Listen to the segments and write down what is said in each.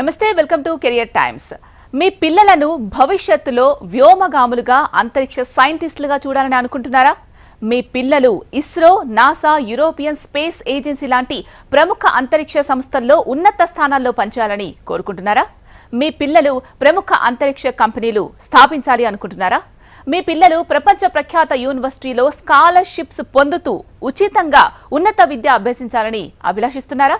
నమస్తే, welcome to career times. మీ పిల్లలను భవిష్యత్తులో వ్యోమగాములుగా, అంతరిక్ష సైంటిస్టులుగా చూడాలని అనుకుంటున్నారా? మీ పిల్లలు ISRO, NASA, European space agency లాంటి ప్రముఖ అంతరిక్ష సంస్థల్లో ఉన్నత స్థానాల్లో పనిచేయాలని కోరుకుంటున్నారా? మీ పిల్లలు ప్రముఖ అంతరిక్ష కంపెనీలు స్థాపించాలి అనుకుంటున్నారా? మీ పిల్లలు ప్రపంచ ప్రఖ్యాత యూనివర్సిటీలో స్కాలర్షిప్స్ పొందుతూ ఉచితంగా ఉన్నత విద్య అభ్యసించాలని అభిలాషిస్తున్నారా?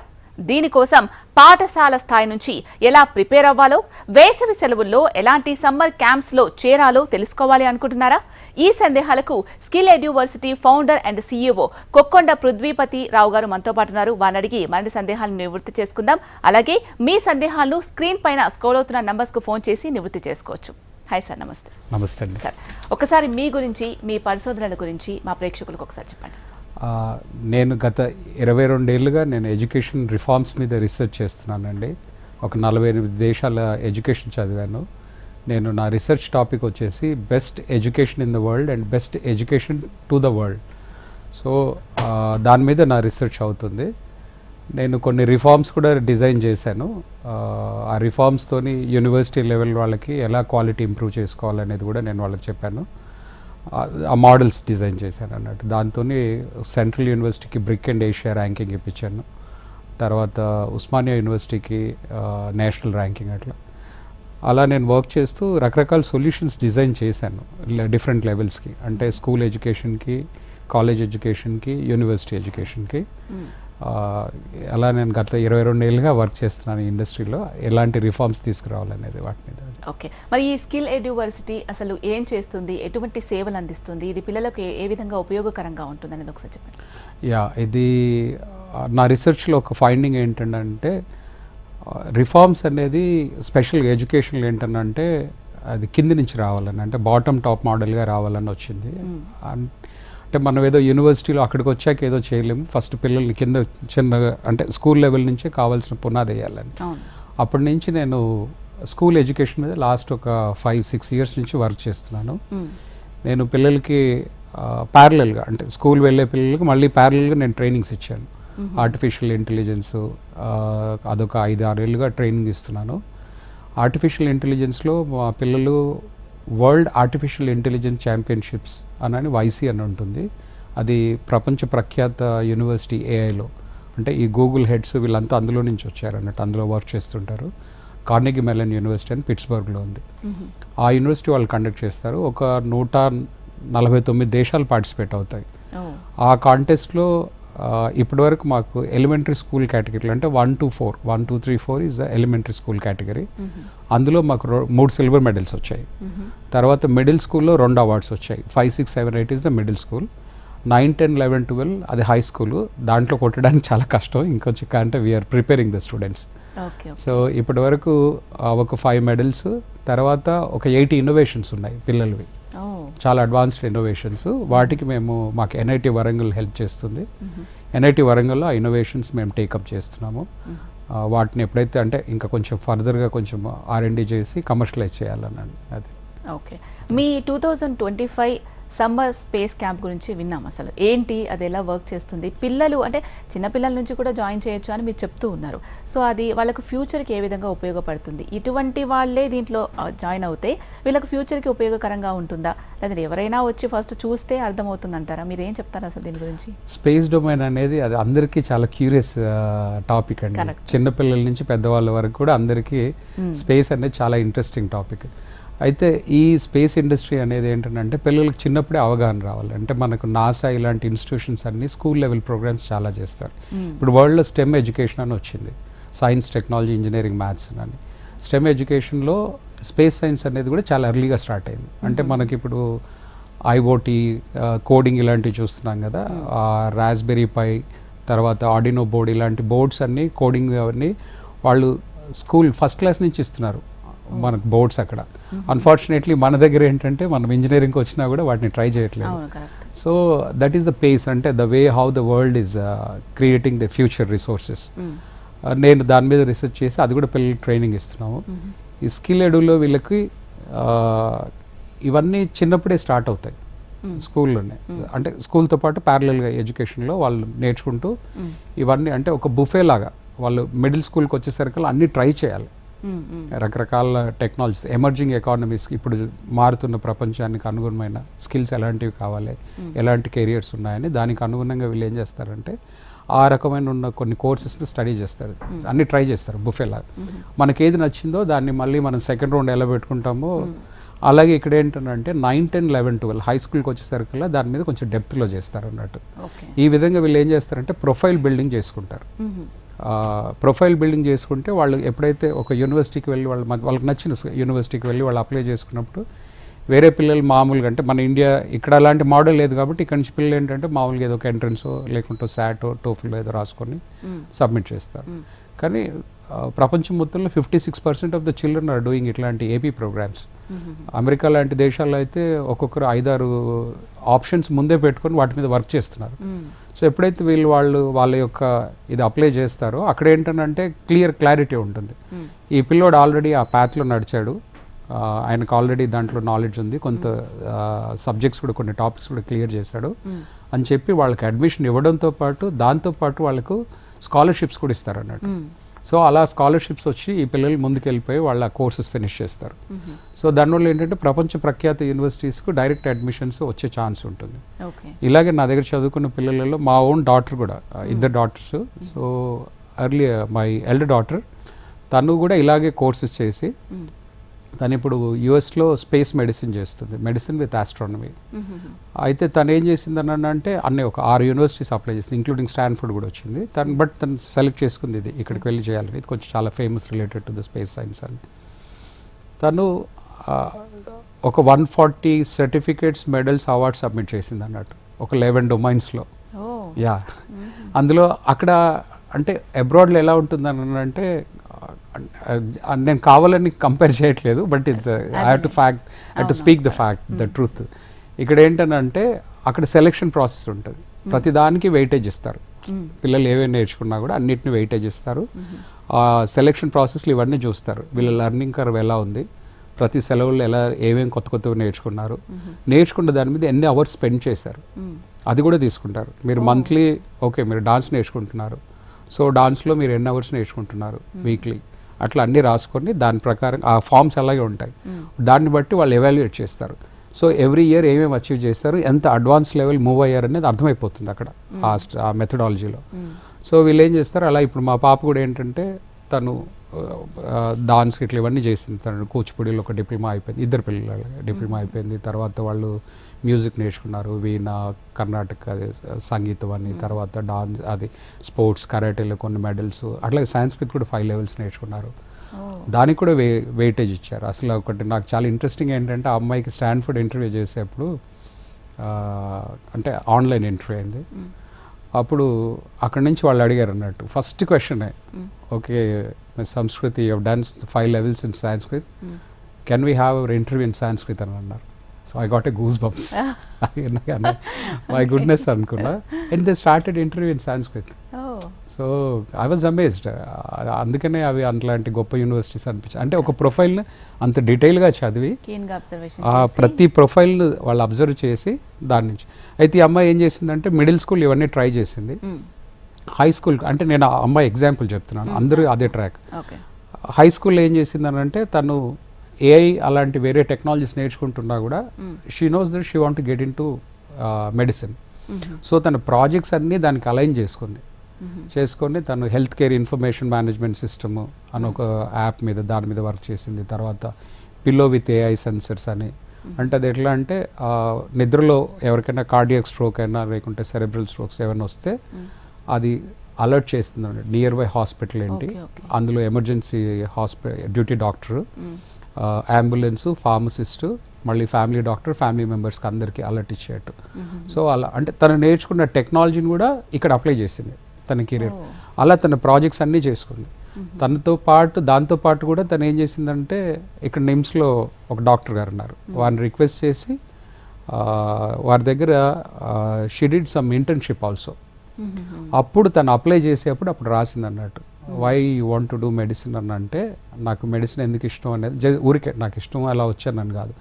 దీనికోసం పాఠశాల స్థాయి నుంచి ఎలా ప్రిపేర్ అవ్వాలో, వేసవి సెలవుల్లో ఎలాంటి సమ్మర్ క్యాంప్స్లో చేరాలో తెలుసుకోవాలి అనుకుంటున్నారా? ఈ సందేహాలకు skill Eduversity founder and CEO Kokkonda Prithvipati Rao గారు మనతో పాటు ఉన్నారు. వారిని అడిగి మరిన్ని సందేహాలను నివృత్తి చేసుకుందాం. అలాగే మీ సందేహాలను స్క్రీన్ పైన స్క్రోల్ అవుతున్న నంబర్స్కు ఫోన్ చేసి నివృత్తి చేసుకోవచ్చు. హాయ్ సార్, నమస్తే. నమస్తే అండి. సార్, ఒకసారి మీ గురించి, మీ పరిశోధనల గురించి మా ప్రేక్షకులకు ఒకసారి చెప్పండి. నేను గత 22 ఏళ్ళుగా నేను ఎడ్యుకేషన్ రిఫార్మ్స్ మీద రీసెర్చ్ చేస్తున్నానండి. ఒక 48 దేశాల ఎడ్యుకేషన్ చదివాను. నేను నా రీసెర్చ్ టాపిక్ వచ్చేసి best education in the world and best education to the world. So దాని మీద నా రీసెర్చ్ అవుతుంది. నేను కొన్ని రిఫార్మ్స్ కూడా డిజైన్ చేశాను. ఆ రిఫార్మ్స్తోని యూనివర్సిటీ లెవెల్ వాళ్ళకి ఎలా క్వాలిటీ ఇంప్రూవ్ చేసుకోవాలనేది కూడా నేను వాళ్ళకి చెప్పాను. ఆ మోడల్స్ డిజైన్ చేశాను అన్నట్టు. దాంతో సెంట్రల్ యూనివర్సిటీకి బ్రిక్ అండ్ ఏషియా ర్యాంకింగ్ ఇప్పించాను. తర్వాత ఉస్మానియా యూనివర్సిటీకి నేషనల్ ర్యాంకింగ్. అలా నేను వర్క్ చేస్తూ రకరకాల సొల్యూషన్స్ డిజైన్ చేశాను డిఫరెంట్ లెవెల్స్కి. అంటే స్కూల్ ఎడ్యుకేషన్కి, కాలేజ్ ఎడ్యుకేషన్కి, యూనివర్సిటీ ఎడ్యుకేషన్కి. అలా నేను గత 22 ఏళ్ళుగా వర్క్ చేస్తున్నాను ఈ ఇండస్ట్రీలో. ఎలాంటి రిఫార్మ్స్ తీసుకురావాలనేది వాటి మీద. ఓకే, మరి ఈ స్కిల్ ఎడ్యూవర్సిటీ అసలు ఏం చేస్తుంది, ఎటువంటి సేవలు అందిస్తుంది, ఇది పిల్లలకు ఏ విధంగా ఉపయోగకరంగా ఉంటుంది అనేది ఒకసారి చెప్పండి. ఇది నా రీసెర్చ్లో ఒక ఫైండింగ్ ఏంటంటే, రిఫార్మ్స్ అనేది స్పెషల్ ఎడ్యుకేషన్లో ఏంటంటే అది కింది నుంచి రావాలని, అంటే బాటమ్ టాప్ మోడల్గా రావాలని వచ్చింది. అంటే మనం ఏదో యూనివర్సిటీలో అక్కడికి వచ్చాక ఏదో చేయలేము. ఫస్ట్ పిల్లల్ని కింద చిన్నగా, అంటే స్కూల్ లెవెల్ నుంచే కావాల్సిన పునాది వేయాలని. అప్పటి నుంచి నేను స్కూల్ ఎడ్యుకేషన్ మీద లాస్ట్ ఒక 5-6 ఇయర్స్ నుంచి వర్క్ చేస్తున్నాను. నేను పిల్లలకి ప్యారలల్గా, అంటే స్కూల్ వెళ్ళే పిల్లలకి మళ్ళీ ప్యారలల్గా నేను ట్రైనింగ్స్ ఇచ్చాను. ఆర్టిఫిషియల్ ఇంటెలిజెన్స్ అదొక 5-6 ఏళ్ళుగా ట్రైనింగ్ ఇస్తున్నాను. ఆర్టిఫిషియల్ ఇంటెలిజెన్స్లో మా పిల్లలు వరల్డ్ ఆర్టిఫిషియల్ ఇంటెలిజెన్స్ ఛాంపియన్షిప్స్ అని వైసీ అని ఉంటుంది. అది ప్రపంచ ప్రఖ్యాత యూనివర్సిటీ ఏఐలో, అంటే ఈ గూగుల్ హెడ్స్ వీళ్ళంతా అందులో నుంచి వచ్చారన్నట్టు, అందులో వర్క్ చేస్తుంటారు. కార్నెగీ మెలన్ యూనివర్సిటీ అని పిట్స్బర్గ్లో ఉంది. ఆ యూనివర్సిటీ వాళ్ళు కండక్ట్ చేస్తారు. ఒక 149 దేశాలు పార్టిసిపేట్ అవుతాయి. ఆ కాంటెస్ట్లో ఇప్పటివరకు మాకు ఎలిమెంటరీ స్కూల్ కేటగిరీలు, అంటే 1 to 4, 1, 2, 3, 4 is the elementary school category. అందులో మాకు 3 సిల్వర్ మెడల్స్ వచ్చాయి. తర్వాత మిడిల్ స్కూల్లో 2 అవార్డ్స్ వచ్చాయి. 5, 6, 7, 8 ఈజ్ ద మిడిల్ స్కూల్. 9, 10, 11, 12 అది హై స్కూల్. దాంట్లో కొట్టడానికి చాలా కష్టం. ఇంకొంచెం అంటే we are preparing the students. So ఇప్పటి వరకు ఒక 5 మెడల్స్, తర్వాత ఒక 80 ఇన్నోవేషన్స్ ఉన్నాయి పిల్లలవి, చాలా అడ్వాన్స్డ్ ఇన్నోవేషన్స్. వాటికి మాకు ఎన్ఐటి వరంగల్ హెల్ప్ చేస్తుంది. ఎన్ఐటి వరంగల్లో ఆ ఇన్నోవేషన్స్ మేము టేకప్ చేస్తున్నాము. వాటిని ఎప్పుడైతే, అంటే ఇంకా కొంచెం ఫర్దర్గా కొంచెం R&D చేసి కమర్షియలైజ్ చేయాలనండి. అది ఓకే. మీ 2025 సమ్మర్ స్పేస్ క్యాంప్ గురించి విన్నాం. అసలు ఏంటి, అది ఎలా వర్క్ చేస్తుంది? పిల్లలు అంటే చిన్నపిల్లల నుంచి కూడా జాయిన్ చేయొచ్చు అని మీరు చెప్తూ ఉన్నారు. సో అది వాళ్ళకు ఫ్యూచర్కి ఏ విధంగా ఉపయోగపడుతుంది? ఇటువంటి వాళ్ళే దీంట్లో జాయిన్ అవుతే వీళ్ళకి ఫ్యూచర్కి ఉపయోగకరంగా ఉంటుందా, లేదంటే ఎవరైనా వచ్చి ఫస్ట్ చూస్తే అర్థమవుతుంది అంటారా? మీరు ఏం చెప్తారు అసలు దీని గురించి? స్పేస్ డొమైన్ అనేది అది అందరికీ చాలా క్యూరియస్ టాపిక్ అండి. చిన్నపిల్లల నుంచి పెద్దవాళ్ళ వరకు కూడా అందరికీ స్పేస్ అనేది చాలా ఇంట్రెస్టింగ్ టాపిక్. అయితే ఈ స్పేస్ ఇండస్ట్రీ అనేది ఏంటంటే పిల్లలకు చిన్నప్పుడే అవగాహన రావాలి. అంటే మనకు నాసా ఇలాంటి ఇన్స్టిట్యూషన్స్ అన్ని స్కూల్ లెవెల్ ప్రోగ్రామ్స్ చాలా చేస్తారు. ఇప్పుడు వరల్డ్లో స్టెమ్ ఎడ్యుకేషన్ అని వచ్చింది, సైన్స్, టెక్నాలజీ, ఇంజనీరింగ్, మ్యాథ్స్ అని. స్టెమ్ ఎడ్యుకేషన్లో స్పేస్ సైన్స్ అనేది కూడా చాలా ఎర్లీగా స్టార్ట్ అయింది. అంటే మనకి ఇప్పుడు ఐఓటీ, కోడింగ్ ఇలాంటివి చూస్తున్నాం కదా. రాస్బెరీ పై, తర్వాత ఆర్డినో బోర్డ్, ఇలాంటి బోర్డ్స్ అన్నీ, కోడింగ్ అవన్నీ వాళ్ళు స్కూల్ ఫస్ట్ క్లాస్ నుంచి ఇస్తున్నారు మనకు బోర్డ్స్ అక్కడ. అన్ఫార్చునేట్లీ మన దగ్గర ఏంటంటే మనం ఇంజనీరింగ్కి వచ్చినా కూడా వాటిని ట్రై చేయట్లేదు. So that is the pace, అంటే the way how the world is creating the future resources. నేను దాని మీద రీసెర్చ్ చేసి అది కూడా పిల్లలకి ట్రైనింగ్ ఇస్తున్నాము. ఈ స్కిల్ ఎడ్యూలో వీళ్ళకి ఇవన్నీ చిన్నప్పుడే స్టార్ట్ అవుతాయి స్కూల్లోనే. అంటే స్కూల్తో పాటు ప్యారలల్గా ఎడ్యుకేషన్లో వాళ్ళు నేర్చుకుంటూ ఇవన్నీ, అంటే ఒక బుఫే లాగా వాళ్ళు మిడిల్ స్కూల్కి వచ్చేసరికి అన్నీ ట్రై చేయాలి. రకరకాల టెక్నాలజీస్, ఎమర్జింగ్ ఎకానమీస్కి ఇప్పుడు మారుతున్న ప్రపంచానికి అనుగుణమైన స్కిల్స్ ఎలాంటివి కావాలి, ఎలాంటి కెరియర్స్ ఉన్నాయని దానికి అనుగుణంగా వీళ్ళు ఏం చేస్తారంటే ఆ రకమైన ఉన్న కొన్ని కోర్సెస్ని స్టడీ చేస్తారు, అన్ని ట్రై చేస్తారు బుఫేలాగా. మనకి ఏది నచ్చిందో దాన్ని మళ్ళీ మనం సెకండ్ రౌండ్ ఎలా పెట్టుకుంటామో అలాగే ఇక్కడ ఏంటంటే 9, 10, 11, 12 హై స్కూల్కి వచ్చేసరికల్లా దాని మీద కొంచెం డెప్త్లో చేస్తారు అన్నట్టు. ఈ విధంగా వీళ్ళు ఏం చేస్తారంటే ప్రొఫైల్ బిల్డింగ్ చేసుకుంటారు. ప్రొఫైల్ బిల్డింగ్ చేసుకుంటే వాళ్ళు ఎప్పుడైతే ఒక యూనివర్సిటీకి వెళ్ళి వాళ్ళకి నచ్చిన యూనివర్సిటీకి వెళ్ళి వాళ్ళు అప్లై చేసుకున్నప్పుడు వేరే పిల్లలు మామూలుగా అంటే మన ఇండియా ఇక్కడ అలాంటి మోడల్ లేదు కాబట్టి ఇక్కడ నుంచి పిల్లలు ఏంటంటే మామూలుగా ఏదో ఒక ఎంట్రన్సో లేకుంటే శాటో టోఫిల్ ఏదో రాసుకొని సబ్మిట్ చేస్తారు. కానీ ప్రపంచం మొత్తంలో 56% of the children are doing ఇట్లాంటి ఏపీ ప్రోగ్రామ్స్. అమెరికా లాంటి దేశాల్లో అయితే ఒక్కొక్కరు 5-6 ఆప్షన్స్ ముందే పెట్టుకొని వాటి మీద వర్క్ చేస్తున్నారు. సో ఎప్పుడైతే వాళ్ళ యొక్క ఇది అప్లై చేస్తారో అక్కడ ఏంటంటే క్లారిటీ ఉంటుంది. ఈ పిల్లోడు ఆల్రెడీ ఆ పాత్లో నడిచాడు, ఆయనకు ఆల్రెడీ దాంట్లో నాలెడ్జ్ ఉంది, కొంత సబ్జెక్ట్స్ కూడా కొన్ని టాపిక్స్ కూడా క్లియర్ చేశాడు అని చెప్పి వాళ్ళకి అడ్మిషన్ ఇవ్వడంతో పాటు దాంతోపాటు వాళ్ళకు స్కాలర్షిప్స్ కూడా ఇస్తారు అన్నట్టు. సో అలా స్కాలర్షిప్స్ వచ్చి ఈ పిల్లలు ముందుకు వెళ్ళిపోయి వాళ్ళ కోర్సెస్ ఫినిష్ చేస్తారు. సో దానివల్ల ఏంటంటే ప్రపంచ ప్రఖ్యాత యూనివర్సిటీస్కు డైరెక్ట్ అడ్మిషన్స్ వచ్చే ఛాన్స్ ఉంటుంది. ఇలాగే నా దగ్గర చదువుకున్న పిల్లలలో మా ఓన్ డాటర్ కూడా, ఇద్దరు daughters. So early my elder daughter తను కూడా ఇలాగే కోర్సెస్ చేసి తను ఇప్పుడు యుఎస్లో స్పేస్ మెడిసిన్ చేస్తుంది, మెడిసిన్ విత్ ఆస్ట్రానమీ. అయితే తను ఏం చేసిందని అంటే అన్నీ ఒక 6 యూనివర్సిటీస్ అప్లై చేసింది, ఇంక్లూడింగ్ స్టాన్ఫోర్డ్ కూడా వచ్చింది. తను సెలెక్ట్ చేసుకుంది ఇది ఇక్కడికి వెళ్ళి చేయాలని. ఇది కొంచెం చాలా famous related to the space science అని. తను ఒక 140 సర్టిఫికేట్స్, మెడల్స్, అవార్డ్స్ సబ్మిట్ చేసింది అన్నట్టు ఒక 11 డొమైన్స్లో. యా, అందులో అక్కడ అంటే అబ్రాడ్లో ఎలా ఉంటుందని అంటే నేను కావాలని కంపేర్ చేయట్లేదు, but it's I have to speak the fact, the truth. ఇక్కడ ఏంటనంటే అక్కడ సెలెక్షన్ ప్రాసెస్ ఉంటుంది, ప్రతి దానికి వెయిటేజ్ ఇస్తారు. పిల్లలు ఏవేవి నేర్చుకున్నా కూడా అన్నిటిని వెయిటేజ్ ఇస్తారు. సెలెక్షన్ ప్రాసెస్లు ఇవన్నీ చూస్తారు, వీళ్ళ లెర్నింగ్ కర్వ్ ఎలా ఉంది, ప్రతి సెలవుల్లో ఎలా ఏమేమి కొత్తవి నేర్చుకున్నారు, నేర్చుకున్న దాని మీద ఎన్ని అవర్స్ స్పెండ్ చేశారు అది కూడా తీసుకుంటారు. మీరు మంత్లీ ఓకే మీరు డాన్స్ నేర్చుకుంటున్నారు, సో డాన్స్లో మీరు ఎన్ని అవర్స్ నేర్చుకుంటున్నారు వీక్లీ, అట్లా అన్నీ రాసుకొని దాని ప్రకారం ఆ ఫామ్స్ అలాగే ఉంటాయి, దాన్ని బట్టి వాళ్ళు ఎవాల్యుయేట్ చేస్తారు. సో ఎవ్రీ ఇయర్ ఏమేమి అచీవ్ చేస్తారు, ఎంత అడ్వాన్స్ లెవెల్ మూవ్ అయ్యారు అనేది అర్థమైపోతుంది అక్కడ ఆ మెథడాలజీలో. సో వీళ్ళు ఏం చేస్తారు, అలా ఇప్పుడు మా పాప కూడా ఏంటంటే తను డాన్స్ ఇట్లా ఇవన్నీ చేసింది. తను కూచిపూడిలో ఒక డిప్లొమా అయిపోయింది, ఇద్దరు పిల్లలు డిప్లొమా అయిపోయింది. తర్వాత వాళ్ళు మ్యూజిక్ నేర్చుకున్నారు, వీణ, కర్ణాటక సంగీతం అని, తర్వాత డాన్స్ అది స్పోర్ట్స్ కరాటేలో కొన్ని మెడల్స్, అట్లాగే సంస్కృత్ కూడా 5 లెవెల్స్ నేర్చుకున్నారు. దానికి కూడా వెయిటేజ్ ఇచ్చారు. అసలు ఒకటి నాకు చాలా ఇంట్రెస్టింగ్ ఏంటంటే ఆ అమ్మాయికి స్టాన్ఫోర్డ్ ఇంటర్వ్యూ చేసేప్పుడు అంటే ఆన్లైన్ ఇంటర్వ్యూ అయింది. అప్పుడు అక్కడి నుంచి వాళ్ళు అడిగారు అన్నట్టు ఫస్ట్ క్వశ్చనే, okay Sanskriti you done 5 levels in Sanskrit, can we have our interview in Sanskrit అని అన్నారు. So I got a goose bumps, my goodness అనుకున్నా. And they started interview in Sanskrit. So I was amazed. అందుకనే అవి అట్లాంటి గొప్ప యూనివర్సిటీస్ అనిపించాయి. అంటే ఒక ప్రొఫైల్ని అంత డీటెయిల్గా చదివి ప్రతి ప్రొఫైల్ని వాళ్ళు అబ్జర్వ్ చేసి దాని నుంచి. అయితే ఈ అమ్మాయి ఏం చేసిందంటే మిడిల్ స్కూల్ ఇవన్నీ ట్రై చేసింది, హై స్కూల్ అంటే నేను ఆ అమ్మాయి ఎగ్జాంపుల్ చెప్తున్నాను, అందరూ అదే ట్రాక్. హై స్కూల్లో ఏం చేసిందనంటే తను ఏఐ అలాంటి వేరే టెక్నాలజీస్ నేర్చుకుంటున్నా కూడా she knows that she want to get in to medicine. So తన ప్రాజెక్ట్స్ అన్నీ దానికి అలైన్ చేసుకొని తను health care information management system అని ఒక యాప్ మీద దాని మీద వర్క్ చేసింది. తర్వాత పిల్లో విత్ ఏఐ సెన్సర్స్ అని, అంటే అది ఎట్లా అంటే నిద్రలో ఎవరికైనా కార్డియాక్ స్ట్రోక్ అయినా లేకుంటే సెరెబ్రల్ స్ట్రోక్స్ ఏమైనా వస్తే అది అలర్ట్ చేస్తుంది నియర్ బై హాస్పిటల్ ఏంటి, అందులో emergency duty doctor, ambulance, pharmacist, మళ్ళీ ఫ్యామిలీ డాక్టర్, ఫ్యామిలీ మెంబర్స్కి అందరికీ అలర్ట్ ఇచ్చేట్టు. సో అలా అంటే తను నేర్చుకున్న టెక్నాలజీని కూడా ఇక్కడ అప్లై చేసింది తన కెరీర్. అలా తన ప్రాజెక్ట్స్ అన్నీ చేసుకుంది. దాంతో పాటు కూడా తను ఏం చేసిందంటే ఇక్కడ నిమ్స్లో ఒక డాక్టర్ గారు ఉన్నారు, వారిని రిక్వెస్ట్ చేసి వారి దగ్గర she did some internship also. అప్పుడు తను అప్లై చేసేప్పుడు అప్పుడు రాసింది అన్నట్టు, why you want to do medicine అని. అంటే నాకు మెడిసిన్ ఎందుకు ఇష్టం అనేది ఊరికే నాకు ఇష్టం అలా వచ్చానని కాదు,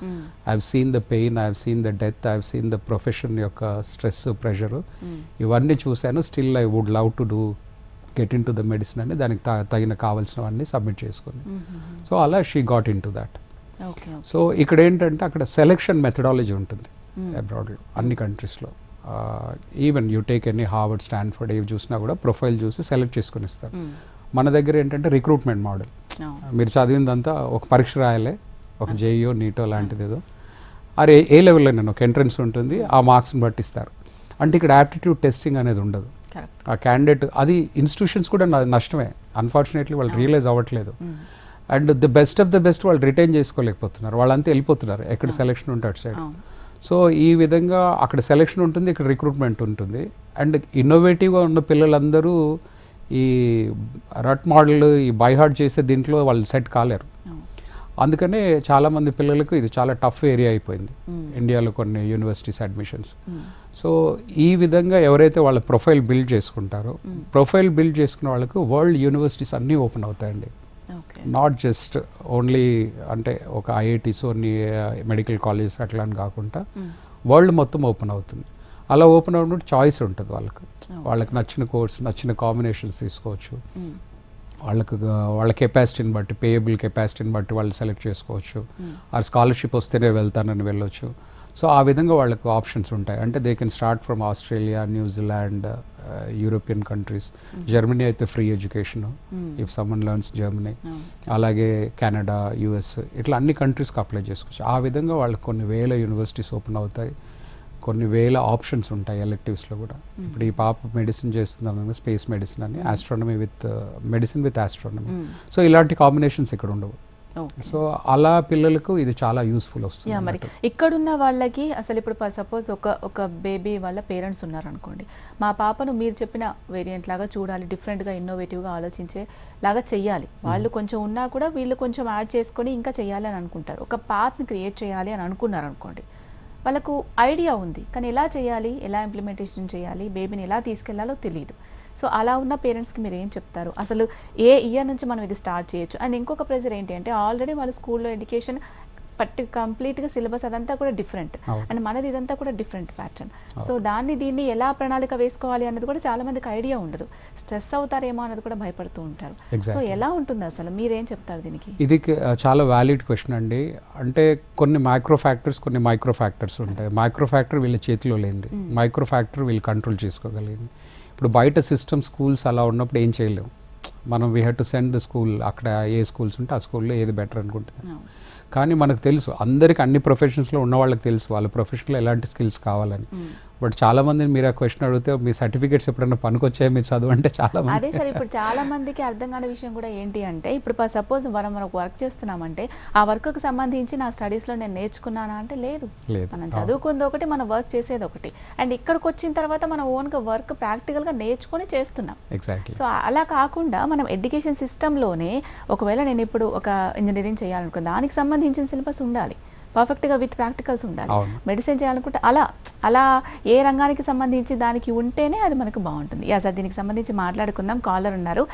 I have seen the pain, I have seen the death, I have seen the profession యొక్క స్ట్రెస్, ప్రెషరు ఇవన్నీ చూశాను. Still I would love to get in to the medicine అని దానికి తగిన కావాల్సినవన్నీ సబ్మిట్ చేసుకుంది. సో అలా she got in to that. So ఇక్కడ ఏంటంటే అక్కడ సెలెక్షన్ మెథడాలజీ ఉంటుంది అబ్రాడ్లో అన్ని కంట్రీస్లో. Even you take any Harvard, Stanford ఏవి చూసినా కూడా ప్రొఫైల్ చూసి సెలెక్ట్ చేసుకుని ఇస్తారు. మన దగ్గర ఏంటంటే రిక్రూట్మెంట్ మోడల్. మీరు చదివిందంతా ఒక పరీక్ష రాయాలి, ఒక జేఈఓ నీటో లాంటిది ఏదో, అరే ఏ లెవెల్లో నేను ఒక ఎంట్రన్స్ ఉంటుంది, ఆ మార్క్స్ని బట్టి ఇస్తారు. అంటే ఇక్కడ యాప్టిట్యూడ్ టెస్టింగ్ అనేది ఉండదు. ఆ క్యాండిడేట్ అది ఇన్స్టిట్యూషన్స్ కూడా నష్టమే. అన్ఫార్చునేట్లీ వాళ్ళు రియలైజ్ అవ్వట్లేదు. And the best of the best వాళ్ళు రిటైన్ చేసుకోలేకపోతున్నారు, వాళ్ళంతా వెళ్ళిపోతున్నారు ఎక్కడ సెలెక్షన్ ఉంటే అటు సైడ్. సో ఈ విధంగా అక్కడ సెలెక్షన్ ఉంటుంది, ఇక్కడ రిక్రూట్మెంట్ ఉంటుంది. అండ్ ఇన్నోవేటివ్గా ఉన్న పిల్లలందరూ ఈ రట్ మోడల్, ఈ బై హార్ట్ చేసే దీంట్లో వాళ్ళు సెట్ కాలేరు. అందుకనే చాలామంది పిల్లలకు ఇది చాలా టఫ్ ఏరియా అయిపోయింది ఇండియాలో కొన్ని యూనివర్సిటీస్ అడ్మిషన్స్. సో ఈ విధంగా ఎవరైతే వాళ్ళ ప్రొఫైల్ బిల్డ్ చేసుకుంటారో, ప్రొఫైల్ బిల్డ్ చేసుకున్న వాళ్ళకు వరల్డ్ యూనివర్సిటీస్ అన్నీ ఓపెన్ అవుతాయండి. నాట్ జస్ట్ ఓన్లీ అంటే ఒక ఐఐటీస్, ఓన్లీ మెడికల్ కాలేజెస్ అట్లా అని కాకుండా వరల్డ్ మొత్తం ఓపెన్ అవుతుంది. అలా ఓపెన్ అవుతున్నప్పుడు చాయిస్ ఉంటుంది వాళ్ళకి నచ్చిన కోర్స్, నచ్చిన కాంబినేషన్స్ తీసుకోవచ్చు. వాళ్ళ కెపాసిటీని బట్టి, పేయబుల్ కెపాసిటీని బట్టి వాళ్ళు సెలెక్ట్ చేసుకోవచ్చు. ఆ స్కాలర్షిప్ వస్తేనే వెళ్తానని వెళ్ళొచ్చు. సో ఆ విధంగా వాళ్ళకు ఆప్షన్స్ ఉంటాయి. అంటే they can start from Australia, New Zealand, European countries. Germany అయితే free education if someone learns Germany. అలాగే కెనడా, యుఎస్, ఇట్లా అన్ని కంట్రీస్కి అప్లై చేసుకోవచ్చు. ఆ విధంగా వాళ్ళకి కొన్ని వేల యూనివర్సిటీస్ ఓపెన్ అవుతాయి, కొన్ని వేల ఆప్షన్స్ ఉంటాయి ఎలెక్టివ్స్లో కూడా. ఇప్పుడు ఈ పాప మెడిసిన్ చేస్తుందన్న స్పేస్ మెడిసిన్ అని, astronomy with medicine with astronomy. So ఇలాంటి కాంబినేషన్స్ ఇక్కడ ఉండవు. సో అలా పిల్లలకు ఇది చాలా యూస్ఫుల్ వస్తుంది. మరి ఇక్కడున్న వాళ్ళకి అసలు ఇప్పుడు సపోజ్ ఒక బేబీ వాళ్ళ పేరెంట్స్ ఉన్నారనుకోండి, మా పాపను మీరు చెప్పిన వేరియంట్ లాగా చూడాలి, డిఫరెంట్గా ఇన్నోవేటివ్గా ఆలోచించే లాగా చెయ్యాలి, వాళ్ళు కొంచెం ఉన్నా కూడా వీళ్ళు కొంచెం యాడ్ చేసుకొని ఇంకా చెయ్యాలి అని అనుకుంటారు, ఒక పాత్ని క్రియేట్ చేయాలి అని అనుకున్నారు అనుకోండి, వాళ్ళకు ఐడియా ఉంది కానీ ఎలా చేయాలి, ఎలా ఇంప్లిమెంటేషన్ చేయాలి, బేబీని ఎలా తీసుకెళ్లాలో తెలియదు. సో అలా ఉన్న పేరెంట్స్కి మీరు ఏం చెప్తారు? అసలు ఏ ఇయర్ నుంచి మనం ఇది స్టార్ట్ చేయొచ్చు? అండ్ ఇంకొక ప్రెజర్ ఏంటి అంటే ఆల్రెడీ వాళ్ళ స్కూల్లో ఎడ్యుకేషన్ కంప్లీట్గా సిలబస్ అదంతా కూడా డిఫరెంట్, అండ్ మనది ఇదంతా కూడా డిఫరెంట్ ప్యాటర్న్. సో దీన్ని ఎలా ప్రణాళిక వేసుకోవాలి అన్నది కూడా చాలా మందికి ఐడియా ఉండదు, స్ట్రెస్ అవుతారేమో అన్నది కూడా భయపడుతూ ఉంటారు. సో ఎలా ఉంటుంది అసలు, మీరేం చెప్తారు దీనికి? ఇది చాలా వ్యాలిడ్ క్వశ్చన్ అండి. అంటే కొన్ని మైక్రో ఫ్యాక్టర్స్, కొన్ని మైక్రో ఫ్యాక్టర్స్ ఉంటాయి. మైక్రో ఫ్యాక్టర్ వీళ్ళ చేతిలో లేనిది, మైక్రో ఫ్యాక్టర్ వీళ్ళు కంట్రోల్ చేసుకోగలిగింది. ఇప్పుడు బయట సిస్టమ్, స్కూల్స్ అలా ఉన్నప్పుడు ఏం చేయలేము మనం. We have to send the school, అక్కడ ఏ స్కూల్స్ ఉంటే ఆ స్కూల్లో ఏది బెటర్ అనుకుంటుంది. కానీ మనకు తెలుసు, అందరికి అన్ని ప్రొఫెషన్స్లో ఉన్న వాళ్ళకి తెలుసు వాళ్ళ ప్రొఫెషన్లో ఎలాంటి స్కిల్స్ కావాలని. బట్ చాలా మందిని మీరు ఆ క్వశ్చన్ అడిగితే మీ సర్టిఫికేట్స్ ఎప్పుడైనా పనికొచ్చాయి మీరు చదువు అంటే చాలా మంది అదే సార్. ఇప్పుడు చాలా మందికి అర్థం కాని విషయం కూడా ఏంటి అంటే, ఇప్పుడు సపోజ్ మనం వర్క్ చేస్తున్నామంటే ఆ వర్క్కి సంబంధించి నా స్టడీస్లో నేను నేర్చుకున్నానా అంటే లేదు. మనం చదువుకుంది ఒకటి, మనం వర్క్ చేసేది ఒకటి, అండ్ ఇక్కడికి వచ్చిన తర్వాత మనం ఓన్గా వర్క్ ప్రాక్టికల్గా నేర్చుకొని చేస్తున్నాం. ఎగ్జాక్ట్లీ. సో అలా కాకుండా మనం ఎడ్యుకేషన్ సిస్టంలోనే ఒకవేళ నేను ఇప్పుడు ఒక ఇంజనీరింగ్ చేయాలనుకో, దానికి సంబంధించిన సిలబస్ ఉండాలి, పర్ఫెక్ట్గా విత్ ప్రాక్టికల్స్ ఉండాలి. మెడిసిన్ చేయాలనుకుంటే అలా ఏ రంగానికి సంబంధించి దానికి ఉంటేనే అది మనకు బాగుంటుంది. సార్ దీనికి సంబంధించి మాట్లాడుకుందాం. కాలర్ ఉన్నారు,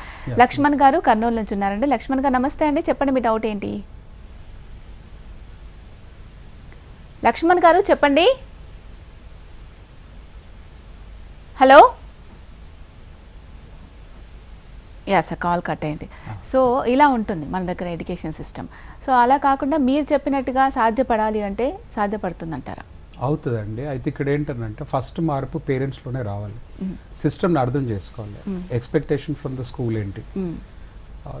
లక్ష్మణ్ గారు కర్నూలు నుంచి ఉన్నారండి. లక్ష్మణ్ గారు నమస్తే అండి, చెప్పండి మీ డౌట్ ఏంటి? లక్ష్మణ్ గారు చెప్పండి. హలో. సార్ కాల్ కట్ అయింది. సో ఇలా ఉంటుంది మన దగ్గర ఎడ్యుకేషన్ సిస్టమ్. సో అలా కాకుండా మీరు చెప్పినట్టుగా సాధ్యపడాలి అంటే సాధ్యపడుతుందంటారా? అవుతుందండి. అయితే ఇక్కడ ఏంటంటే ఫస్ట్ మార్పు పేరెంట్స్లోనే రావాలి. సిస్టమ్ని అర్థం చేసుకోవాలి. ఎక్స్పెక్టేషన్ ఫ్రమ్ ద స్కూల్ ఏంటి,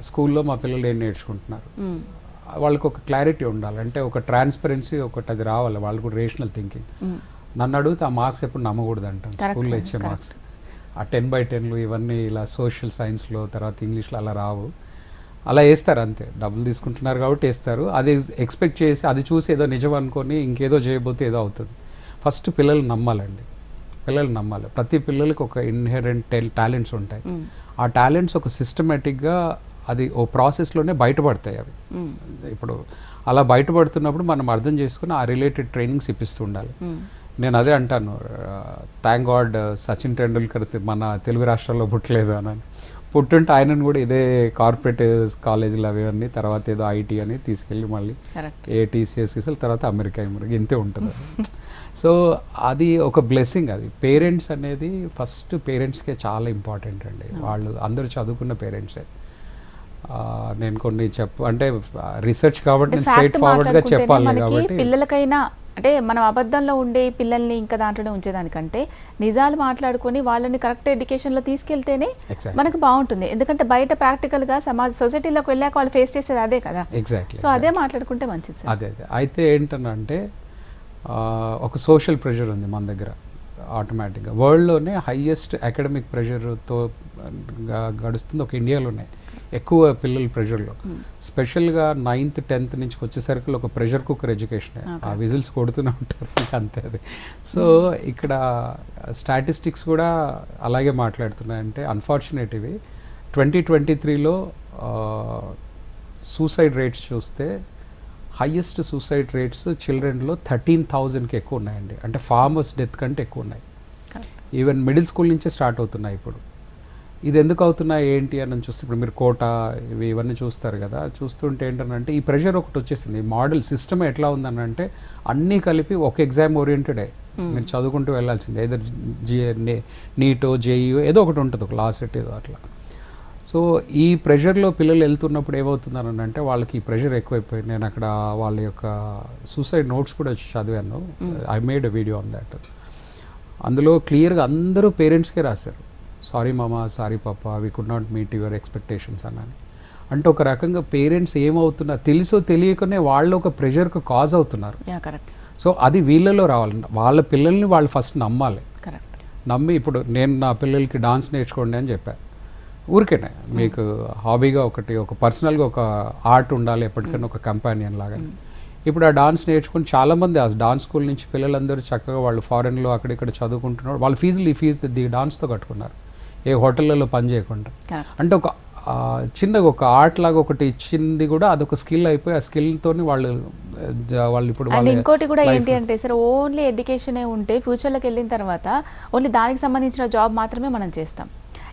స్కూల్లో మా పిల్లలు ఏం నేర్చుకుంటున్నారు, వాళ్ళకి ఒక క్లారిటీ ఉండాలి. అంటే ఒక ట్రాన్స్పరెన్సీ ఒకటి అది రావాలి, వాళ్ళకు కూడా రేషనల్ థింకింగ్. నన్ను అడిగితే ఆ మార్క్స్ ఎప్పుడు నమ్మకూడదు అంటాం. స్కూల్లో ఇచ్చే మార్క్స్ ఆ 10/10 ఇవన్నీ ఇలా సోషల్ సైన్స్లో, తర్వాత ఇంగ్లీష్లో అలా రావు. అలా వేస్తారు అంతే, డబ్బులు తీసుకుంటున్నారు కాబట్టి వేస్తారు. అది ఎక్స్పెక్ట్ చేసి అది చూసి ఏదో నిజం అనుకొని ఇంకేదో చేయబోతే ఏదో అవుతుంది. ఫస్ట్ పిల్లలు నమ్మాలండి, పిల్లలు నమ్మాలి. ప్రతి పిల్లలకి ఒక ఇన్హెరెంట్ టాలెంట్స్ ఉంటాయి. ఆ టాలెంట్స్ ఒక సిస్టమేటిక్గా అది ఓ ప్రాసెస్లోనే బయటపడతాయి అవి. ఇప్పుడు అలా బయటపడుతున్నప్పుడు మనం అర్థం చేసుకుని ఆ రిలేటెడ్ ట్రైనింగ్స్ ఇప్పిస్తూ ఉండాలి. నేను అదే అంటాను, థ్యాంక్ గాడ్ సచిన్ టెండూల్కర్ మన తెలుగు రాష్ట్రాల్లో పుట్టలేదు అని. పుట్టుంటే ఆయనను కూడా ఇదే కార్పొరేట్ కాలేజీలు అవి అన్నీ తర్వాత ఏదో ఐటీ అని తీసుకెళ్ళి మళ్ళీ ఏ టీసీఎస్ తర్వాత అమెరికా ఇంతే ఉంటుంది. సో అది ఒక బ్లెస్సింగ్. అది పేరెంట్స్ అనేది ఫస్ట్ పేరెంట్స్కే చాలా ఇంపార్టెంట్ అండి. వాళ్ళు అందరూ చదువుకున్న పేరెంట్సే. నేను కొన్ని అంటే రీసెర్చ్ కాబట్టి నేను స్ట్రైట్ ఫార్వర్డ్గా చెప్పాలి కాబట్టి పిల్లలకైనా అంటే మనం అబద్ధంలో ఉండే పిల్లల్ని ఇంకా దాంట్లోనే ఉంచేదానికంటే నిజాలు మాట్లాడుకొని వాళ్ళని కరెక్ట్ ఎడ్యుకేషన్లో తీసుకెళ్తేనే మనకు బాగుంటుంది. ఎందుకంటే బయట ప్రాక్టికల్గా సొసైటీలోకి వెళ్ళాక వాళ్ళు ఫేస్ చేసేది అదే కదా. ఎగ్జాక్ట్లీ. సో అదే మాట్లాడుకుంటే మంచిది. అదే అయితే ఏంటంటే ఒక సోషల్ ప్రెషర్ ఉంది మన దగ్గర. ఆటోమేటిక్గా వరల్డ్లోనే హైయెస్ట్ అకాడమిక్ ప్రెషర్తో గడుస్తుంది ఒక ఇండియాలోనే. ఎక్కువ పిల్లల ప్రెషర్లో స్పెషల్గా 9th 10th నుంచి వచ్చేసరికి ఒక ప్రెషర్ కుక్కర్ ఎడ్యుకేషన్. ఆ విజిల్స్ కొడుతూనే ఉంటారు అంతే అది. సో ఇక్కడ స్టాటిస్టిక్స్ కూడా అలాగే మాట్లాడుతున్నాయంటే అన్ఫార్చునేట్ ఇవి 2023లో సూసైడ్ రేట్స్ చూస్తే హైయెస్ట్ సూసైడ్ రేట్స్ చిల్డ్రన్లో 13,000కి ఎక్కువ ఉన్నాయండి. అంటే ఫార్మర్స్ డెత్ కంటే ఎక్కువ ఉన్నాయి. ఈవెన్ మిడిల్ స్కూల్ నుంచే స్టార్ట్ అవుతున్నాయి ఇప్పుడు. ఇది ఎందుకు అవుతున్నాయి ఏంటి అని చూస్తే ఇప్పుడు మీరు కోటా ఇవన్నీ చూస్తారు కదా. చూస్తుంటే ఏంటంటే ఈ ప్రెషర్ ఒకటి వచ్చేసింది. మోడల్ సిస్టమ్ ఎట్లా ఉందని అంటే అన్నీ కలిపి ఒక ఎగ్జామ్ ఓరియంటెడే మీరు చదువుకుంటూ వెళ్ళాల్సిందే. ఏదో నీటో జేఈఓ ఏదో ఒకటి ఉంటుంది, ఒక లా సెట్ ఏదో అట్లా. సో ఈ ప్రెషర్లో పిల్లలు వెళ్తున్నప్పుడు ఏమవుతుందని అంటే వాళ్ళకి ఈ ప్రెషర్ ఎక్కువైపోయింది. నేను అక్కడ వాళ్ళ యొక్క సూసైడ్ నోట్స్ కూడా చదివాను. I made a video on that. అందులో క్లియర్గా అందరూ పేరెంట్స్కే రాశారు, సారీ మామా, సారీ పాపా, we could not meet your expectations అని. అంటే ఒక రకంగా పేరెంట్స్ ఏమవుతున్నారు తెలుసో తెలియకనే వాళ్ళు ఒక ప్రెషర్కి కాజ్ అవుతున్నారు. సో అది వీళ్ళలో రావాలి. వాళ్ళ పిల్లల్ని వాళ్ళు ఫస్ట్ నమ్మాలి. నమ్మి ఇప్పుడు నేను నా పిల్లలకి డాన్స్ నేర్చుకోండి అని చెప్పాను. ఊరికేనే మీకు హాబీగా ఒక పర్సనల్గా ఒక ఆర్ట్ ఉండాలి ఎప్పటికైనా ఒక కంపానియన్ లాగా. ఇప్పుడు ఆ డాన్స్ నేర్చుకుని చాలామంది ఆ డాన్స్ స్కూల్ నుంచి పిల్లలందరూ చక్కగా వాళ్ళు ఫారెన్లో అక్కడిక్కడ చదువుకుంటున్నారు. వాళ్ళ ఫీజులు ఈ ఫీజు డాన్స్తో కట్టుకున్నారు, ఏ హోటళ్ళలో పని చేయకుండా. అంటే ఒక చిన్నగా ఒక ఆర్ట్ లాగా ఒకటి ఇచ్చింది కూడా అదొక స్కిల్ అయిపోయి ఆ స్కిల్తో వాళ్ళు ఇప్పుడు ఇంకోటి కూడా ఏంటి అంటే సార్, ఓన్లీ ఎడ్యుకేషనే ఉంటే ఫ్యూచర్లోకి వెళ్ళిన తర్వాత ఓన్లీ దానికి సంబంధించిన జాబ్ మాత్రమే మనం చేస్తాం.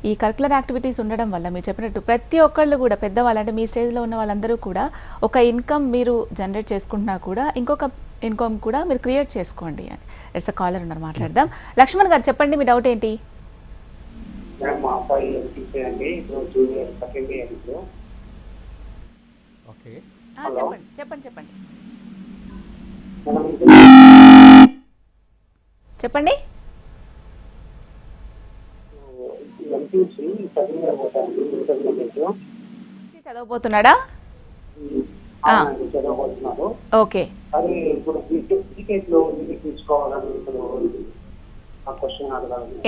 ఈ కరికులర్ యాక్టివిటీస్ ఉండడం వల్ల మీరు చెప్పినట్టు ప్రతి ఒక్కళ్ళు కూడా పెద్దవాళ్ళు అంటే మీ స్టేజ్లో ఉన్న వాళ్ళందరూ కూడా ఒక ఇన్కమ్ మీరు జనరేట్ చేసుకుంటున్నా కూడా ఇంకొక ఇన్కమ్ కూడా మీరు క్రియేట్ చేసుకోండి అని. ఇట్స్ అ కాలర్ ఉన్నారు, మాట్లాడదాం. లక్ష్మణ్ గారు చెప్పండి, మీ డౌట్ ఏంటి? చెప్పండి చెప్పండి చెప్పండి. చదవబోతున్నాడా? ఓకే.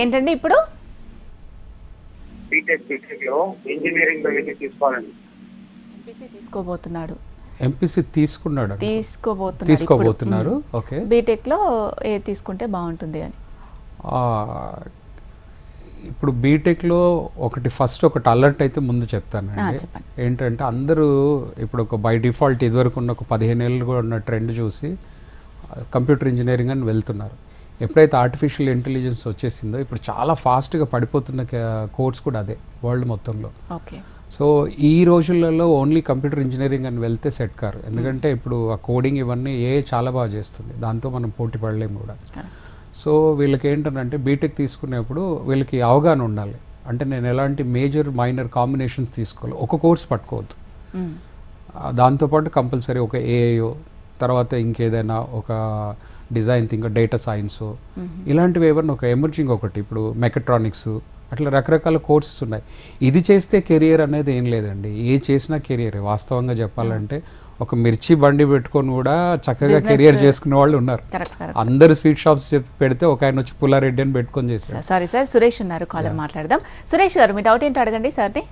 ఏంటండి ఇప్పుడు తీసుకోబోతున్నాడు? ఎంపీసీ తీసుకోబోతున్నారు. ఓకే. బీటెక్ లో ఏ తీసుకుంటే బాగుంటుంది అని. ఇప్పుడు బీటెక్లో ఫస్ట్ ఒకటి అలర్ట్ అయితే ముందు చెప్తానండి. ఏంటంటే అందరూ ఇప్పుడు బై డిఫాల్ట్ ఇదివరకు ఉన్న 15 ఏళ్ళు కూడా ఉన్న ట్రెండ్ చూసి కంప్యూటర్ ఇంజనీరింగ్ అని వెళ్తున్నారు. ఎప్పుడైతే ఆర్టిఫిషియల్ ఇంటెలిజెన్స్ వచ్చేసిందో ఇప్పుడు చాలా ఫాస్ట్గా పడిపోతున్న కోర్స్ కూడా అదే వరల్డ్ మొత్తంలో. సో ఈ రోజులలో ఓన్లీ కంప్యూటర్ ఇంజనీరింగ్ అని వెళ్తే సెట్ కారు. ఎందుకంటే ఇప్పుడు ఆ కోడింగ్ ఇవన్నీ చాలా బాగా చేస్తుంది, దాంతో మనం పోటీ పడలేము కూడా. సో వీళ్ళకి ఏంటంటే బీటెక్ తీసుకునేప్పుడు వీళ్ళకి అవగాహన ఉండాలి. అంటే నేను ఎలాంటి మేజర్ మైనర్ కాంబినేషన్స్ తీసుకోవాలి, ఒక కోర్స్ పట్టుకోవద్దు. దాంతోపాటు కంపల్సరీ ఒక ఏఐఓ, తర్వాత ఇంకేదైనా ఒక డిజైన్ థింక్, డేటా సైన్స్, ఇలాంటివి ఏమన్నా ఒక ఎమర్జింగ్ ఒకటి, ఇప్పుడు మెకట్రానిక్స్, అట్లా రకరకాల కోర్సెస్ ఉన్నాయి. ఇది చేస్తే కెరియర్ అనేది ఏం లేదండి, ఏ చేసినా కెరియర్. వాస్తవంగా చెప్పాలంటే ఒక మిర్చి బండి పెట్టుకొని కూడా చక్కగా కెరియర్ చేసుకునే వాళ్ళు ఉన్నారు. అందరు స్వీట్ షాప్స్ పెడితే ఒక ఆయన వచ్చి పుల్లారెడ్డి అని పెట్టుకొని చేశారు. సారీ సార్, సురేష్ ఉన్నారు, కాలర్ మాట్లాడదాం. సురేష్ గారు, మీ డౌట్ ఏంటో అడగండి సార్ని.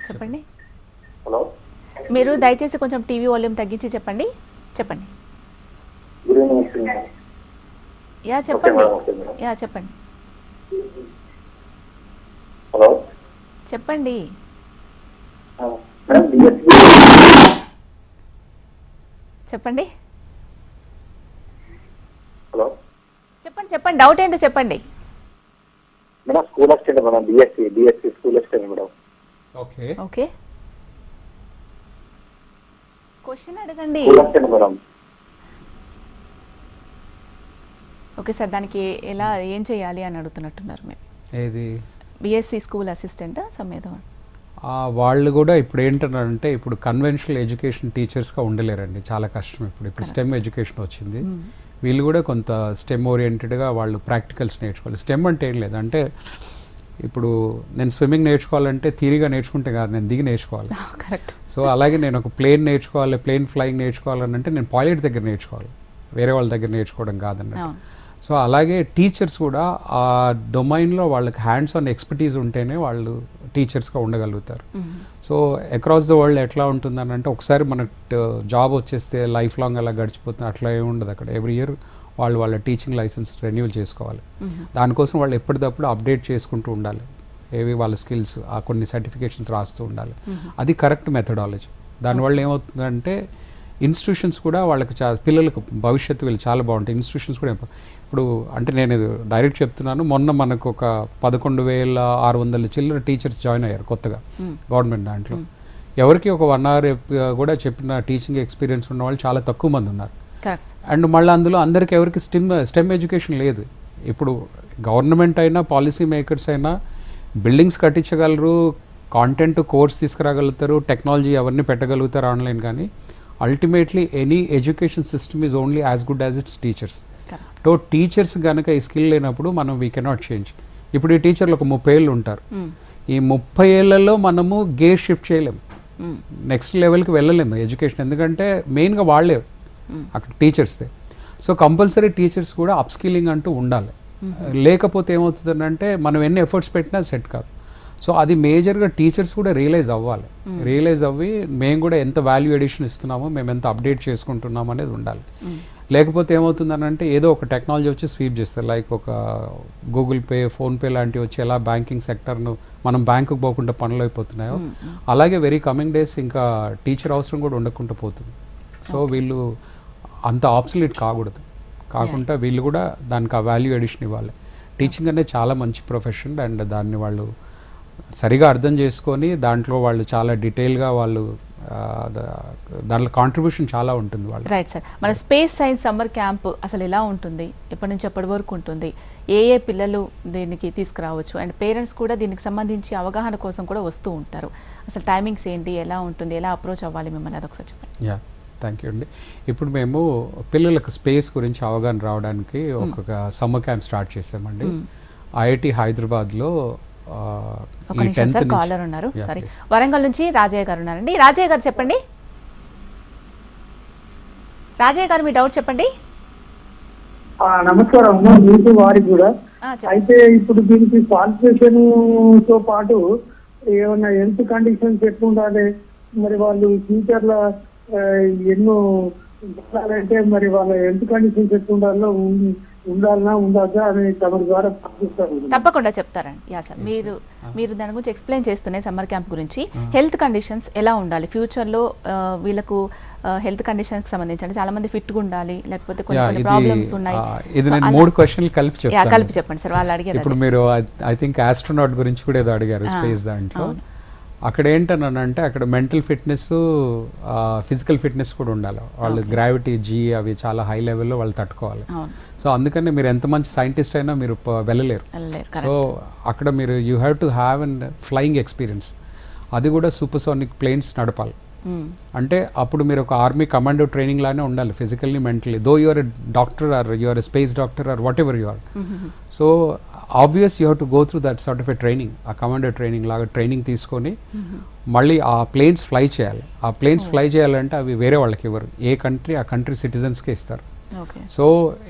చెప్పండి. మీరు దయచేసి కొంచెం టీవీ వాల్యూమ్ తగ్గించి చెప్పండి. చెప్పండి. చెప్పండి. హలో చెప్పండి. చెప్పండి. చెప్పండి డౌట్ ఏంటో చెప్పండి. Madam school assistant madam, BSc school assistant madam. Okay okay question అడగండి. School assistant madam. Okay sir, దానికి ఎలా ఏం చేయాలి అని అడుగుతున్నట్టున్నారు మేము. ఏది బిఎస్సి స్కూల్ అసిస్టెంట్ సమేతం. వాళ్ళు కూడా ఇప్పుడు ఏంటంటే ఇప్పుడు కన్వెన్షనల్ ఎడ్యుకేషన్ టీచర్స్గా ఉండలేరండి, చాలా కష్టం. ఇప్పుడు స్టెమ్ ఎడ్యుకేషన్ వచ్చింది. వీళ్ళు కూడా కొంత స్టెమ్ ఓరియంటెడ్గా వాళ్ళు ప్రాక్టికల్స్ నేర్చుకోవాలి. స్టెమ్ అంటే ఏం లేదు, అంటే ఇప్పుడు నేను స్విమ్మింగ్ నేర్చుకోవాలంటే థియరీగా నేర్చుకుంటే కాదు, నేను దిగి నేర్చుకోవాలి. కరెక్ట్. సో అలాగే నేను ఒక ప్లేన్ నేర్చుకోవాలి, ప్లేన్ ఫ్లయింగ్ నేర్చుకోవాలంటే నేను పైలట్ దగ్గర నేర్చుకోవాలి, వేరే వాళ్ళ దగ్గర నేర్చుకోవడం కాదన్నట్టు. సో అలాగే టీచర్స్ కూడా ఆ డొమైన్లో వాళ్ళకి హ్యాండ్స్ ఆన్ ఎక్స్పర్టీస్ ఉంటేనే వాళ్ళు టీచర్స్గా ఉండగలుగుతారు. సో అక్రాస్ ద వరల్డ్ ఎట్లా ఉంటుందని అంటే ఒకసారి మనకు జాబ్ వచ్చేస్తే లైఫ్ లాంగ్ అలా గడిచిపోతుంది, అట్లా ఏమి ఉండదు అక్కడ. ఎవ్రీ ఇయర్ వాళ్ళ టీచింగ్ లైసెన్స్ రెన్యూవల్ చేసుకోవాలి. దానికోసం వాళ్ళు ఎప్పటికప్పుడు అప్డేట్ చేసుకుంటూ ఉండాలి, ఏవి వాళ్ళ స్కిల్స్, ఆ కొన్ని సర్టిఫికేషన్స్ రాస్తూ ఉండాలి. అది కరెక్ట్ మెథడాలజీ. దానివల్ల ఏమవుతుందంటే ఇన్స్టిట్యూషన్స్ కూడా వాళ్ళకి పిల్లలకు భవిష్యత్తు వీళ్ళు చాలా బాగుంటాయి. ఇన్స్టిట్యూషన్స్ కూడా ఇప్పుడు అంటే నేను ఇది డైరెక్ట్ చెప్తున్నాను, మొన్న మనకు ఒక 11,600 చిల్లర టీచర్స్ జాయిన్ అయ్యారు కొత్తగా గవర్నమెంట్ దాంట్లో. ఎవరికి ఒక 1 hour కూడా చెప్పిన టీచింగ్ ఎక్స్పీరియన్స్ ఉన్న వాళ్ళు చాలా తక్కువ మంది ఉన్నారు. అండ్ మళ్ళీ అందులో అందరికి ఎవరికి స్టెమ్ ఎడ్యుకేషన్ లేదు. ఇప్పుడు గవర్నమెంట్ అయినా పాలసీ మేకర్స్ అయినా బిల్డింగ్స్ కట్టించగలరు, కాంటెంట్ కోర్స్ తీసుకురాగలుగుతారు, టెక్నాలజీ అవన్నీ పెట్టగలుగుతారు ఆన్లైన్, కానీ ultimately any education system is only as good as it's teachers. So teachers కనుక ఈ స్కిల్ లేనప్పుడు మనం వీ కెనాట్ చేంజ్. ఇప్పుడు ఈ టీచర్లు ఒక 30 ఏళ్ళు ఉంటారు, ఈ 30 ఏళ్లలో మనము గేర్ షిఫ్ట్ చేయలేము, నెక్స్ట్ లెవెల్కి వెళ్ళలేము ఎడ్యుకేషన్, ఎందుకంటే మెయిన్గా వాళ్ళే అక్కడ టీచర్స్దే. సో కంపల్సరీ టీచర్స్ కూడా అప్ స్కిల్లింగ్ అంటూ ఉండాలి. లేకపోతే ఏమవుతుందంటే మనం ఎన్ని ఎఫర్ట్స్ పెట్టినా సెట్ కాదు. సో అది మేజర్గా టీచర్స్ కూడా రియలైజ్ అవ్వాలి. రియలైజ్ అవ్వి మేము కూడా ఎంత వాల్యూ ఎడిషన్ ఇస్తున్నామో, మేము ఎంత అప్డేట్ చేసుకుంటున్నాం అనేది ఉండాలి. లేకపోతే ఏమవుతుందనంటే ఏదో ఒక టెక్నాలజీ వచ్చి స్వీప్ చేస్తారు, లైక్ ఒక గూగుల్ పే, ఫోన్పే లాంటివి వచ్చి ఎలా బ్యాంకింగ్ సెక్టర్ను మనం బ్యాంకుకు పోకుండా పనులు అయిపోతున్నాయో, అలాగే వెరీ కమింగ్ డేస్ ఇంకా టీచర్ అవసరం కూడా ఉండకుండా పోతుంది. సో వీళ్ళు అంత ఆబ్సల్యూట్ కాకుండా వీళ్ళు కూడా దానికి ఆ వాల్యూ ఎడిషన్ ఇవ్వాలి. టీచింగ్ అనేది చాలా మంచి ప్రొఫెషన్, అండ్ దాన్ని వాళ్ళు సరిగా అర్థం చేసుకొని దాంట్లో వాళ్ళు చాలా డీటెయిల్గా వాళ్ళు దాంట్లో కాంట్రిబ్యూషన్ చాలా ఉంటుంది వాళ్ళు. రైట్ సార్, మన స్పేస్ సైన్స్ సమ్మర్ క్యాంప్ అసలు ఎలా ఉంటుంది, ఎప్పటి నుంచి ఎప్పటి వరకు ఉంటుంది, ఏ పిల్లలు దీనికి తీసుకురావచ్చు, అండ్ పేరెంట్స్ కూడా దీనికి సంబంధించి అవగాహన కోసం కూడా వస్తూ ఉంటారు. అసలు టైమింగ్స్ ఏంటి, ఎలా ఉంటుంది, ఎలా అప్రోచ్ అవ్వాలి మిమ్మల్ని, అదొకసారి చెప్పండి. యా, థ్యాంక్ యూ అండి. ఇప్పుడు మేము పిల్లలకు స్పేస్ గురించి అవగాహన రావడానికి ఒక సమ్మర్ క్యాంప్ స్టార్ట్ చేసామండి. ఐఐటి హైదరాబాద్లో ఒక నిమిషం సార్, కాలర్ ఉన్నారు. సారీ, వరంగల్ నుంచి రాజయ్య గారు ఉన్నారండి. రాజయ్య గారు చెప్పండి. రాజయ్య గారు మీ డౌట్ చెప్పండి. నమస్కారం మీకు వారికి కూడా. అయితే ఇప్పుడు దీనికి క్వాలిఫికేషన్ తో పాటు ఏమన్నా హెల్త్ కండిషన్స్ ఎట్లా ఉండాలి, మరి వాళ్ళు ఫ్యూచర్ లో ఎన్నో ఉండాలంటే మరి వాళ్ళ హెల్త్ కండిషన్స్ ఎట్లా ఉండాలన్నా ఉండద్దా అని తమ ద్వారా పంపిస్తారు. తప్పకుండా చెప్తారండి. యా సార్, మీరు దాని గురించి ఎక్స్ప్లెయిన్ చేస్తున్నాయి సమ్మర్ క్యాంప్ గురించి. హెల్త్ కండిషన్స్ ఎలా ఉండాలి ఫ్యూచర్లో, వీళ్ళకు హెల్త్ కండిషన్కి సంబంధించి చాలా మంది ఫిట్గా ఉండాలి, లేకపోతే కొన్ని ప్రాబ్లమ్స్ ఉన్నాయి. ఇది నేను 3 క్వశ్చన్లు కలిపి చెప్పండి సార్, వాళ్ళు అడిగారు. ఇప్పుడు మీరు ఐ థింక్ ఆస్ట్రోనాట్ గురించి కూడా ఏదో అడిగారు స్పేస్ దాంట్లో. అక్కడ ఏంటనంటే అక్కడ మెంటల్ ఫిట్నెస్, ఫిజికల్ ఫిట్నెస్ కూడా ఉండాలి. వాళ్ళు గ్రావిటీ, జీ అవి చాలా హై లెవెల్లో వాళ్ళు తట్టుకోవాలి. సో అందుకని మీరు ఎంత మంచి సైంటిస్ట్ అయినా మీరు వెళ్ళలేరు. సో అక్కడ మీరు you have to have an flying experience, అది కూడా సూపర్సోనిక్ ప్లేన్స్ నడపాలి. అంటే అప్పుడు మీరు ఒక ఆర్మీ కమాండో ట్రైనింగ్ లానే ఉండాలి, physically, mentally. Though you're a doctor or you're a space doctor or whatever you're. So obvious you have to go through that sort of a training, ఆ commando training లాగా training తీసుకొని మళ్ళీ ఆ planes fly చేయాలి. ఆ planes fly చేయాలంటే అవి వేరే వాళ్ళకి ఇవ్వరు, ఏ కంట్రీ ఆ కంట్రీ సిటిజన్స్కే ఇస్తారు. సో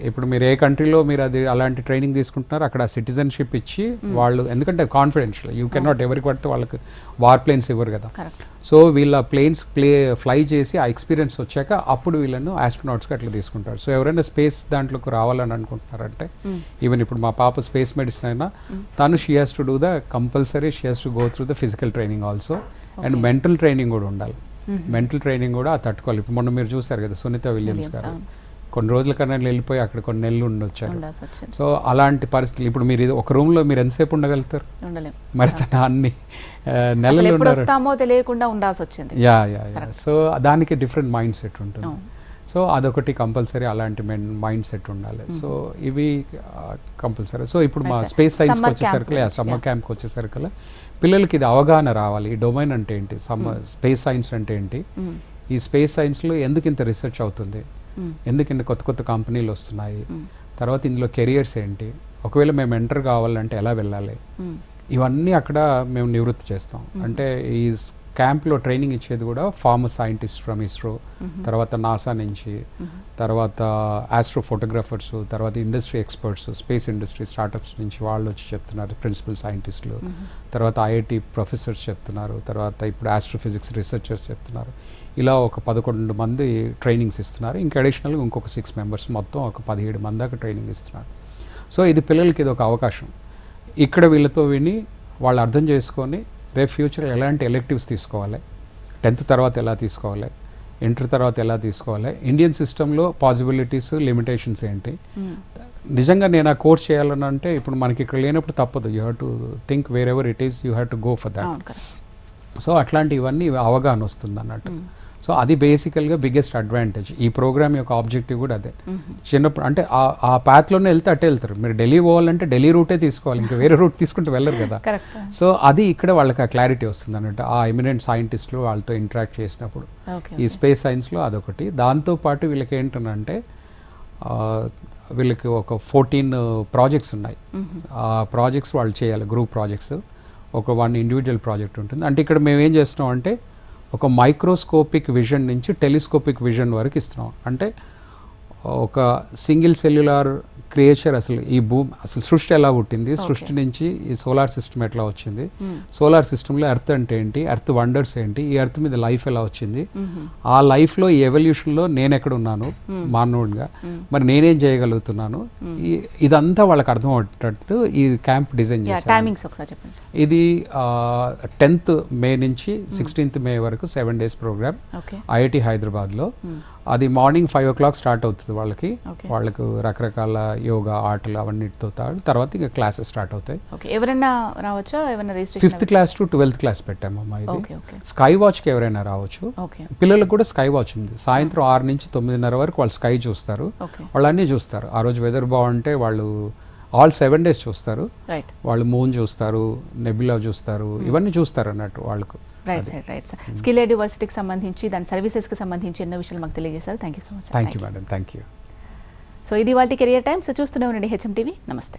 ఇప్పుడు మీరు ఏ కంట్రీలో మీరు అది అలాంటి ట్రైనింగ్ తీసుకుంటున్నారో అక్కడ సిటిజన్షిప్ ఇచ్చి వాళ్ళు, ఎందుకంటే కాన్ఫిడెన్షియల్, యూ కెనాట్ ఎవరికి పడితే వాళ్ళకి వార్ ప్లేన్స్ ఇవ్వరు కదా. సో వీళ్ళ ప్లేన్స్ ఫ్లై చేసి ఆ ఎక్స్పీరియన్స్ వచ్చాక అప్పుడు వీళ్ళను ఆస్ట్రోనాట్స్కి అట్లా తీసుకుంటారు. సో ఎవరైనా స్పేస్ దాంట్లోకి రావాలని అనుకుంటున్నారంటే, ఈవెన్ ఇప్పుడు మా పాప స్పేస్ మెడిసిన్ అయినా తను she has to do the compulsory, she has to go through the physical training also, and mental training కూడా ఉండాలి. మెంటల్ ట్రైనింగ్ కూడా తట్టుకోవాలి. ఇప్పుడు మొన్న మీరు చూసారు కదా సునీత విలియమ్స్ గారు, కొన్ని రోజుల కన్నా వెళ్ళిపోయి అక్కడ కొన్ని నెలలు ఉండొచ్చారు. ఉండాల్సి వచ్చింది. సో అలాంటి పరిస్థితులు ఇప్పుడు మీరు ఇది ఒక రూమ్లో మీరు ఎంతసేపు ఉండగలుగుతారు? ఉండలేం. మరి తన అన్ని అసలు నెలలు ఎప్పుడు ఉన్నారు. వస్తామో తెలియకుండా ఉండాల్సి వచ్చింది. యా సో దానికి డిఫరెంట్ మైండ్ సెట్ ఉంటుంది. సో అదొకటి కంపల్సరీ, అలాంటి మైండ్ సెట్ ఉండాలి. సో ఇవి కంపల్సరీ. సో ఇప్పుడు మా స్పేస్ సైన్స్కి వచ్చేసరికి, సమ్మర్ క్యాంప్కి వచ్చేసరికి పిల్లలకి ఇది అవగాహన రావాలి. ఈ డొమైన్ అంటే ఏంటి, స్పేస్ సైన్స్ అంటే ఏంటి, ఈ స్పేస్ సైన్స్లో ఎందుకు ఇంత రీసెర్చ్ అవుతుంది, ఎందుకు ఇంత కొత్త కొత్త కంపెనీలు వస్తున్నాయి, తర్వాత ఇందులో కెరియర్స్ ఏంటి, ఒకవేళ మేము ఎంటర్ కావాలంటే ఎలా వెళ్ళాలి, ఇవన్నీ అక్కడ మేము నివృత్తి చేస్తాం. అంటే ఈ క్యాంప్లో ట్రైనింగ్ ఇచ్చేది కూడా ఫార్మర్ సైంటిస్ట్ ఫ్రమ్ ఇస్రో, తర్వాత నాసా నుంచి, తర్వాత ఆస్ట్రో ఫోటోగ్రాఫర్స్, తర్వాత industry experts, space industry startups నుంచి వాళ్ళు వచ్చి చెప్తున్నారు, ప్రిన్సిపల్ సైంటిస్టులు, తర్వాత ఐఐటి ప్రొఫెసర్స్ చెప్తున్నారు, తర్వాత ఇప్పుడు ఆస్ట్రోఫిజిక్స్ రీసెర్చర్స్ చెప్తున్నారు. ఇలా ఒక 11 మంది ట్రైనింగ్స్ ఇస్తున్నారు. ఇంకా అడిషనల్గా ఇంకొక 6 మెంబర్స్, మొత్తం ఒక 17 మంది దాకా ట్రైనింగ్ ఇస్తున్నారు. సో ఇది పిల్లలకి ఇది ఒక అవకాశం. ఇక్కడ వీళ్ళతో విని వాళ్ళు అర్థం చేసుకొని రేపు ఫ్యూచర్లో ఎలాంటి ఎలెక్టివ్స్ తీసుకోవాలి, 10th తర్వాత ఎలా తీసుకోవాలి, ఇంటర్ తర్వాత ఎలా తీసుకోవాలి, ఇండియన్ సిస్టంలో పాసిబిలిటీస్, లిమిటేషన్స్ ఏంటి, నిజంగా నేను ఆ కోర్స్ చేయాలని అంటే ఇప్పుడు మనకి ఇక్కడ లేనప్పుడు తప్పదు. You have to think wear ever it is, you have to go for that. So అట్లాంటివన్నీ అవగాహన వస్తుంది అన్నట్టు. సో అది బేసికల్గా బిగ్గెస్ట్ అడ్వాంటేజ్. ఈ ప్రోగ్రామ్ యొక్క ఆబ్జెక్టివ్ కూడా అదే. చిన్నప్పుడు అంటే ఆ పాత్లోనే వెళ్తే అట్టే వెళ్తారు. మీరు ఢిల్లీ పోవాలంటే ఢిల్లీ రూటే తీసుకోవాలి, ఇంకా వేరే రూట్ తీసుకుంటూ వెళ్ళరు కదా. సో అది ఇక్కడ వాళ్ళకి ఆ క్లారిటీ వస్తుంది అన్నట్టు. ఆ ఎమినెంట్ సైంటిస్టులు వాళ్ళతో ఇంటరాక్ట్ చేసినప్పుడు ఈ స్పేస్ సైన్స్లో అదొకటి. దాంతోపాటు వీళ్ళకి ఏంటంటే వీళ్ళకి ఒక 14 ప్రాజెక్ట్స్ ఉన్నాయి. ఆ ప్రాజెక్ట్స్ వాళ్ళు చేయాలి, గ్రూప్ ప్రాజెక్ట్స్. ఒక 1 ఇండివిజువల్ ప్రాజెక్ట్ ఉంటుంది. అంటే ఇక్కడ మేము ఏం చేస్తున్నాం అంటే ఒక మైక్రోస్కోపిక్ విజన్ నుంచి టెలిస్కోపిక్ విజన్ వరకు ఇస్తున్నాం. అంటే ఒక సింగిల్ సెల్యులార్ క్రియేచర్, అసలు ఈ భూమి అసలు సృష్టి ఎలా పుట్టింది, సృష్టి నుంచి ఈ సోలార్ సిస్టమ్ ఎట్లా వచ్చింది, సోలార్ సిస్టంలో ఎర్త్ అంటే ఏంటి, ఎర్త్ వండర్స్ ఏంటి, ఈ ఎర్త్ మీద లైఫ్ ఎలా వచ్చింది, ఆ లైఫ్లో ఈ ఎవల్యూషన్లో నేను ఎక్కడ ఉన్నాను మానవుడిగా, మరి నేనేం చేయగలుగుతున్నాను, ఇదంతా వాళ్ళకి అర్థమవుతట్టు ఈ క్యాంప్ డిజైన్ చేశాను. ఇది 10th మే నుంచి 16th మే వరకు 7 days ప్రోగ్రామ్ ఐఐటి హైదరాబాద్లో. అది మార్నింగ్ 5 o'clock స్టార్ట్ అవుతుంది వాళ్ళకి. వాళ్ళకు రకరకాల యోగా, ఆటలు అవన్నిటితో తర్వాత ఇంకా క్లాసెస్ స్టార్ట్ అవుతాయి. ఎవరైనా రావచ్చా? 5th class to 12th class పెట్టామమ్మా. ఇది స్కై వాచ్కి ఎవరైనా రావచ్చు. పిల్లలకు కూడా స్కై వాచ్ ఉంది. సాయంత్రం 6 నుంచి 9:30 వరకు వాళ్ళు స్కై చూస్తారు. వాళ్ళు అన్నీ చూస్తారు. ఆ రోజు వెదర్ బాగుంటే వాళ్ళు ఆల్ 7 days చూస్తారు. వాళ్ళు మూన్ చూస్తారు, నెబ్యులా చూస్తారు, ఇవన్నీ చూస్తారు అన్నట్టు వాళ్ళకు. Right sir. స్కిల్ యూనివర్సిటీకి సంబంధించి దాని సర్వీసెస్కి సంబంధించి ఎన్నో విషయాలు మాకు తెలియజేశారు. Thank you so much. Thank you madam. Thank you. So ఇది వాటి కెరియర్ టైమ్స్. చూస్తూనే ఉండండి HM TV. నమస్తే.